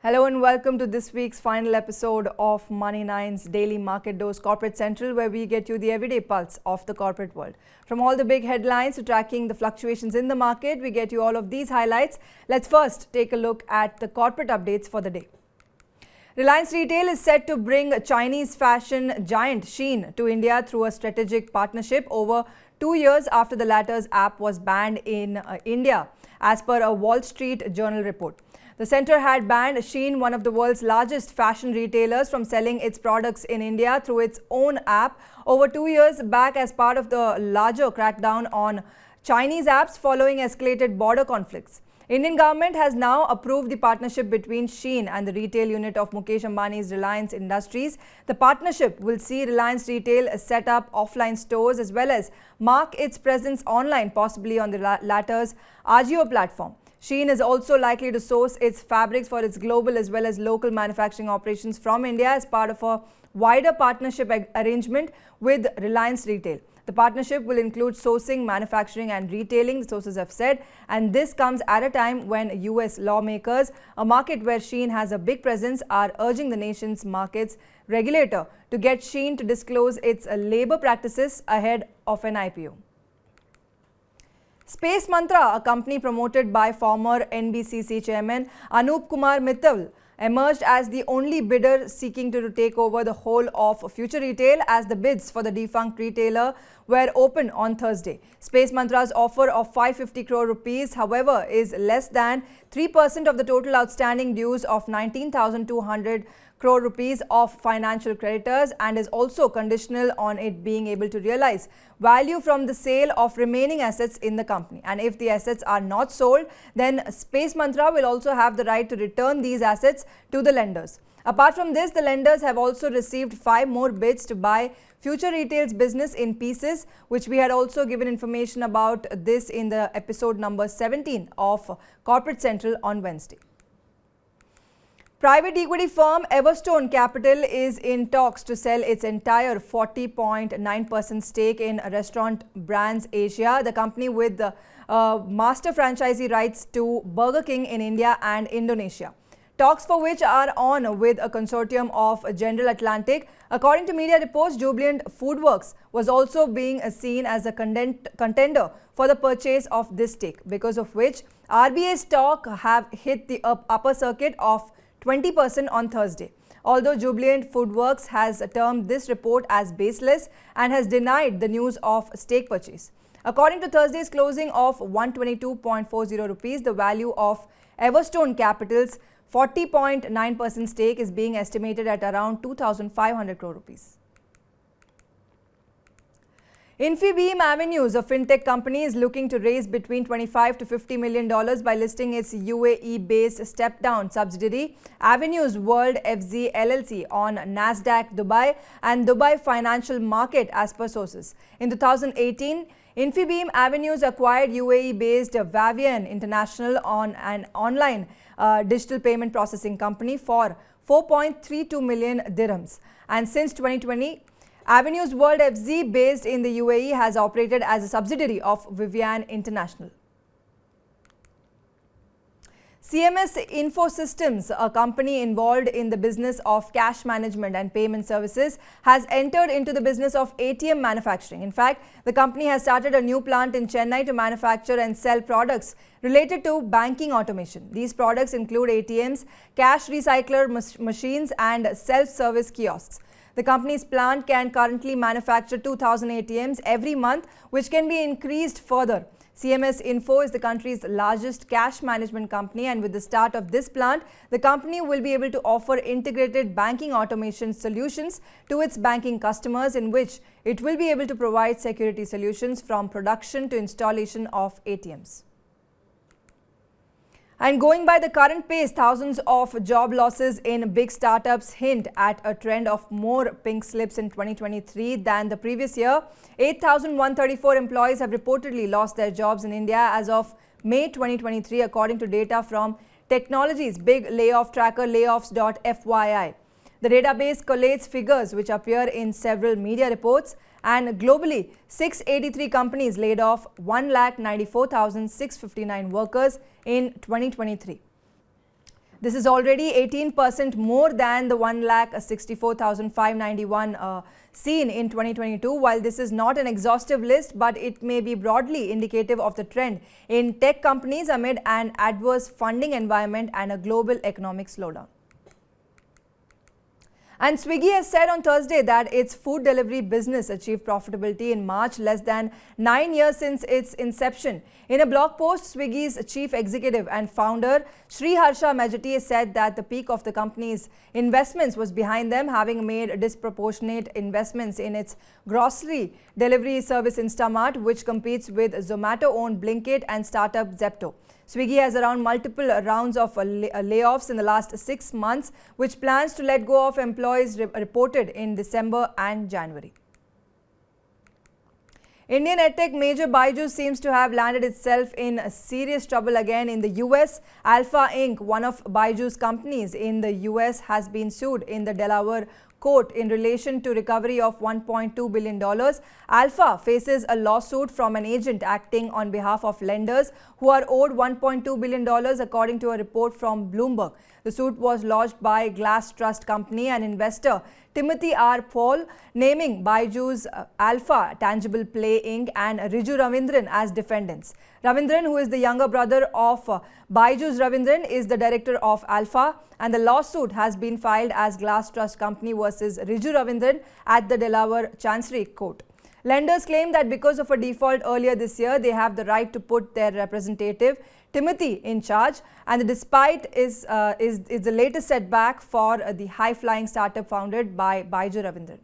Hello and welcome to this week's final episode of Money9's Daily Market Dose Corporate Central, where we get you the everyday pulse of the corporate world. From all the big headlines to tracking the fluctuations in the market, we get you all of these highlights. Let's first take a look at the corporate updates for the day. Reliance Retail is set to bring Chinese fashion giant Shein to India through a strategic partnership over 2 years after the latter's app was banned in India, as per a Wall Street Journal report. The centre had banned Shein, one of the world's largest fashion retailers, from selling its products in India through its own app over 2 years back as part of the larger crackdown on Chinese apps following escalated border conflicts. Indian government has now approved the partnership between Shein and the retail unit of Mukesh Ambani's Reliance Industries. The partnership will see Reliance Retail set up offline stores as well as mark its presence online, possibly on the latter's Ajio platform. Shein is also likely to source its fabrics for its global as well as local manufacturing operations from India as part of a wider partnership arrangement with Reliance Retail. The partnership will include sourcing, manufacturing and retailing, the sources have said, and this comes at a time when US lawmakers, a market where Shein has a big presence, are urging the nation's markets regulator to get Shein to disclose its labor practices ahead of an IPO. Space Mantra, a company promoted by former NBCC chairman Anup Kumar Mittal, emerged as the only bidder seeking to take over the whole of Future Retail, as the bids for the defunct retailer were open on Thursday. Space Mantra's offer of 550 crore rupees, however, is less than 3% of the total outstanding dues of 19,200 crore rupees of financial creditors, and is also conditional on it being able to realize value from the sale of remaining assets in the company. And if the assets are not sold, then Space Mantra will also have the right to return these assets to the lenders. Apart from this, the lenders have also received 5 more bids to buy Future Retail's business in pieces, which we had also given information about this in the episode number 17 of Corporate Central on Wednesday. Private equity firm Everstone Capital is in talks to sell its entire 40.9% stake in Restaurant Brands Asia, the company with the master franchisee rights to Burger King in India and Indonesia. Talks for which are on with a consortium of General Atlantic. According to media reports, Jubilant FoodWorks was also being seen as a contender for the purchase of this stake, because of which RBA stock have hit the upper circuit of 20% on Thursday. Although Jubilant FoodWorks has termed this report as baseless and has denied the news of stake purchase. According to Thursday's closing of 122.40 rupees, the value of Everstone Capital's 40.9% stake is being estimated at around 2,500 crore rupees. Infibeam Avenues, a fintech company, is looking to raise between $25 to $50 million by listing its UAE-based step-down subsidiary Avenues World FZ LLC on Nasdaq Dubai and Dubai Financial Market, as per sources. In 2018, Infibeam Avenues acquired UAE-based Vavian International on an online digital payment processing company for 4.32 million dirhams. And since 2020, Avenues World FZ, based in the UAE, has operated as a subsidiary of Vavian International. CMS Info Systems, a company involved in the business of cash management and payment services, has entered into the business of ATM manufacturing. In fact, the company has started a new plant in Chennai to manufacture and sell products related to banking automation. These products include ATMs, cash recycler machines, and self-service kiosks. The company's plant can currently manufacture 2,000 ATMs every month, which can be increased further. CMS Info is the country's largest cash management company, and with the start of this plant, the company will be able to offer integrated banking automation solutions to its banking customers, in which it will be able to provide security solutions from production to installation of ATMs. And going by the current pace, thousands of job losses in big startups hint at a trend of more pink slips in 2023 than the previous year. 8,134 employees have reportedly lost their jobs in India as of May 2023, according to data from Technology's big layoff tracker layoffs.fyi. The database collates figures which appear in several media reports, and globally, 683 companies laid off 1,94,659 workers in 2023. This is already 18% more than the 1,64,591 seen in 2022. While this is not an exhaustive list, but it may be broadly indicative of the trend in tech companies amid an adverse funding environment and a global economic slowdown. And Swiggy has said on Thursday that its food delivery business achieved profitability in March, less than 9 years since its inception. In a blog post, Swiggy's chief executive and founder Sri Harsha Majety said that the peak of the company's investments was behind them, having made disproportionate investments in its grocery delivery service Instamart, which competes with Zomato-owned Blinkit and startup Zepto. Swiggy has around multiple rounds of layoffs in the last 6 months, which plans to let go of employees reported in December and January. Indian edtech major Byju's seems to have landed itself in serious trouble again in the US. Alpha Inc., one of Byju's companies in the US, has been sued in the Delaware court in relation to recovery of $1.2 billion. Alpha faces a lawsuit from an agent acting on behalf of lenders who are owed $1.2 billion, according to a report from Bloomberg. The suit was lodged by Glass Trust Company and investor Timothy R. Paul, naming Byju's Alpha Tangible Play Inc. and Riju Ravindran as defendants. Ravindran, who is the younger brother of Byju's Ravindran, is the director of Alpha, and the lawsuit has been filed as Glass Trust Company versus Riju Ravindran at the Delaware Chancery Court. Lenders claim that because of a default earlier this year, they have the right to put their representative Timothy in charge, and the despite is the latest setback for the high-flying startup founded by Byju Ravindran.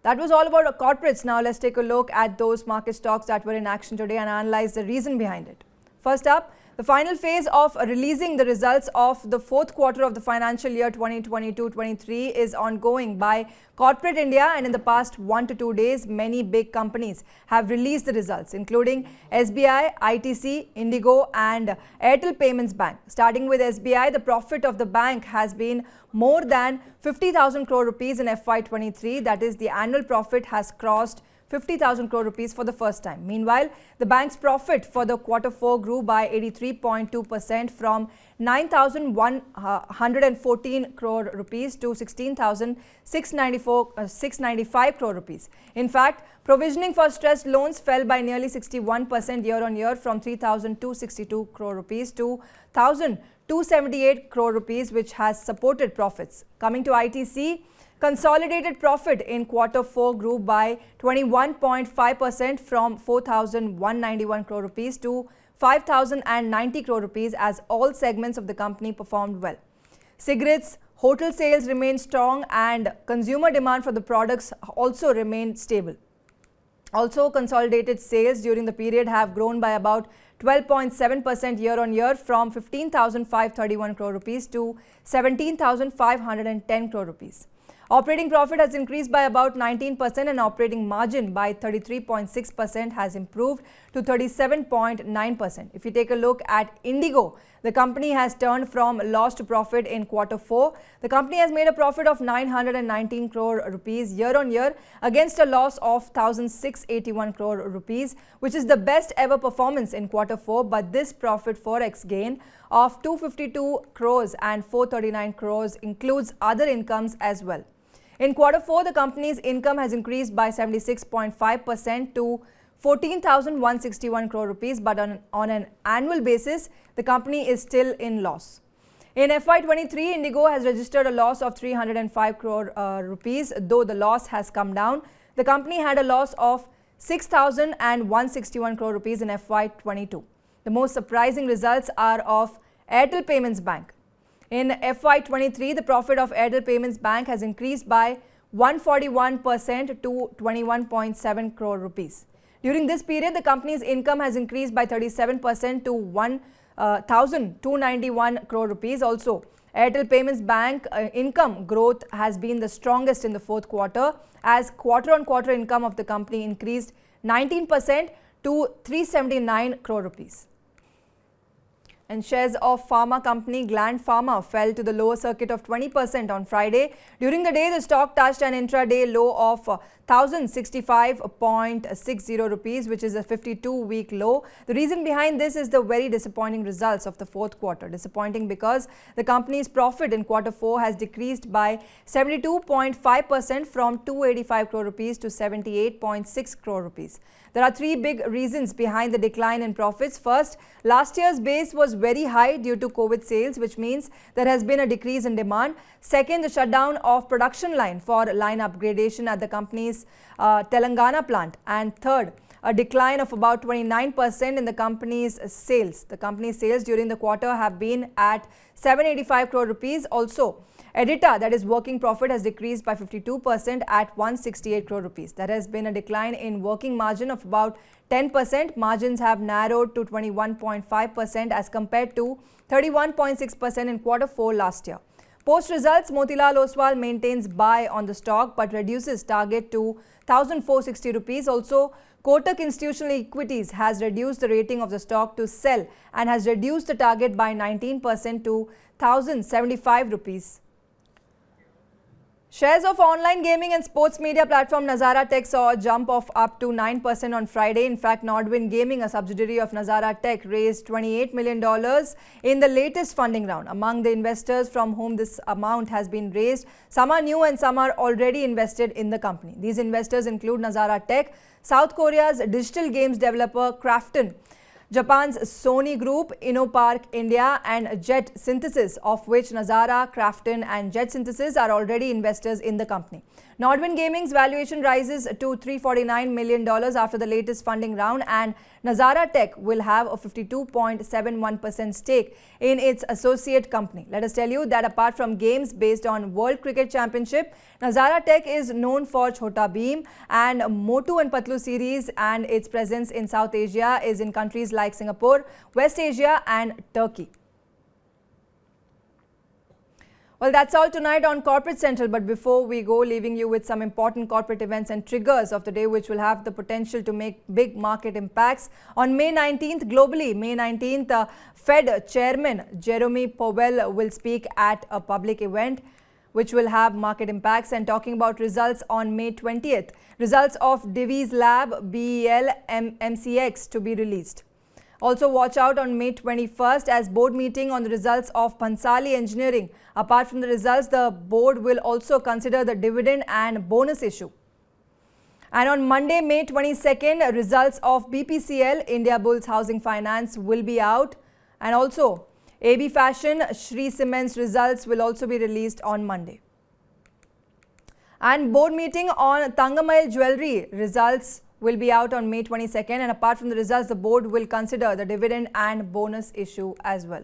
That was all about corporates. Now let's take a look at those market stocks that were in action today and analyze the reason behind it. First up, the final phase of releasing the results of the fourth quarter of the financial year 2022-23 is ongoing by Corporate India, and in the past 1 to 2 days, many big companies have released the results, including SBI, ITC, Indigo and Airtel Payments Bank. Starting with SBI, the profit of the bank has been more than 50,000 crore rupees in FY23. That is, the annual profit has crossed 50,000 crore rupees for the first time. Meanwhile, the bank's profit for the quarter 4 grew by 83.2% from 9,114 crore rupees to 16,695 crore rupees. In fact, provisioning for stressed loans fell by nearly 61% year-on-year from 3,262 crore rupees to 1,278 crore rupees, which has supported profits. Coming to ITC, consolidated profit in quarter 4 grew by 21.5% from 4,191 crore rupees to 5,090 crore rupees, as all segments of the company performed well. Cigarettes, hotel sales remained strong and consumer demand for the products also remained stable. Also, consolidated sales during the period have grown by about 12.7% year-on-year from 15,531 crore rupees to 17,510 crore rupees. Operating profit has increased by about 19% and operating margin by 33.6% has improved to 37.9%. If you take a look at Indigo, the company has turned from loss to profit in quarter 4. The company has made a profit of 919 crore rupees year-on-year against a loss of 1,681 crore rupees, which is the best ever performance in quarter 4. But this profit forex gain of 252 crores and 439 crores includes other incomes as well. In quarter 4, the company's income has increased by 76.5% to 14,161 crore rupees, but on an annual basis, the company is still in loss. In FY23, Indigo has registered a loss of 305 crore rupees, though the loss has come down. The company had a loss of 6,161 crore rupees in FY22. The most surprising results are of Airtel Payments Bank. In FY23, the profit of Airtel Payments Bank has increased by 141% to 21.7 crore rupees. During this period, the company's income has increased by 37% to 1,291 crore rupees. Also, Airtel Payments Bank income growth has been the strongest in the fourth quarter, as quarter-on-quarter income of the company increased 19% to 379 crore rupees. And shares of pharma company Gland Pharma fell to the lower circuit of 20% on Friday. During the day, the stock touched an intraday low of 1,065.60 rupees, which is a 52-week low. The reason behind this is the very disappointing results of the fourth quarter. Disappointing because the company's profit in quarter 4 has decreased by 72.5% from 285 crore rupees to 78.6 crore rupees. There are three big reasons behind the decline in profits. First, last year's base was very high due to COVID sales, which means there has been a decrease in demand. Second, the shutdown of production line for line upgradation at the company's Telangana plant. And third, a decline of about 29% in the company's sales. The company's sales during the quarter have been at 785 crore rupees. Also, EBITDA, that is working profit, has decreased by 52% at 168 crore rupees. There has been a decline in working margin of about 10%. Margins have narrowed to 21.5% as compared to 31.6% in quarter 4 last year. Post results, Motilal Oswal maintains buy on the stock but reduces target to 1,460 rupees. Also, Kotak Institutional Equities has reduced the rating of the stock to sell and has reduced the target by 19% to 1,075 rupees. Shares of online gaming and sports media platform Nazara Tech saw a jump of up to 9% on Friday. In fact, Norwin Gaming, a subsidiary of Nazara Tech, raised $28 million in the latest funding round. Among the investors from whom this amount has been raised, some are new and some are already invested in the company. These investors include Nazara Tech, South Korea's digital games developer Krafton, Japan's Sony Group, InnoPark India and Jet Synthesis, of which Nazara, Krafton and Jet Synthesis are already investors in the company. Norwin Gaming's valuation rises to $349 million after the latest funding round, and Nazara Tech will have a 52.71% stake in its associate company. Let us tell you that apart from games based on World Cricket Championship, Nazara Tech is known for Chhota Bheem and Motu and Patlu series, and its presence in South Asia is in countries like Singapore, West Asia and Turkey. Well, that's all tonight on Corporate Central. But before we go, leaving you with some important corporate events and triggers of the day which will have the potential to make big market impacts. On May 19th, globally, May 19th, Fed Chairman Jerome Powell will speak at a public event which will have market impacts. And talking about results on May 20th, results of Divi's Lab, BEL, MCX to be released. Also, watch out on May 21st as board meeting on the results of Bhansali Engineering. Apart from the results, the board will also consider the dividend and bonus issue. And on Monday, May 22nd, results of BPCL, India Bulls Housing Finance, will be out. And also, AB Fashion, Shree Cement's results will also be released on Monday. And board meeting on Thangamai Jewelry results will be out on May 22nd, and apart from the results, the board will consider the dividend and bonus issue as well.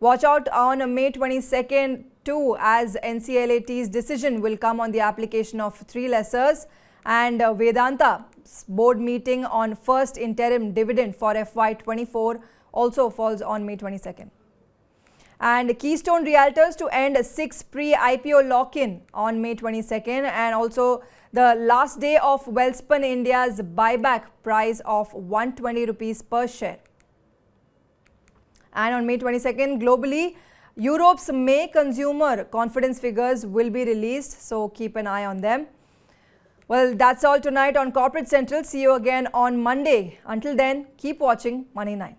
Watch out on May 22nd too, as NCLAT's decision will come on the application of 3 lessors, and Vedanta's board meeting on first interim dividend for FY24 also falls on May 22nd. And Keystone Realtors to end 6 pre-IPO lock-in on May 22nd, and also the last day of Welspun India's buyback price of 120 rupees per share. And on May 22nd, globally, Europe's May consumer confidence figures will be released, so keep an eye on them. Well, that's all tonight on Corporate Central. See you again on Monday. Until then, keep watching Money9.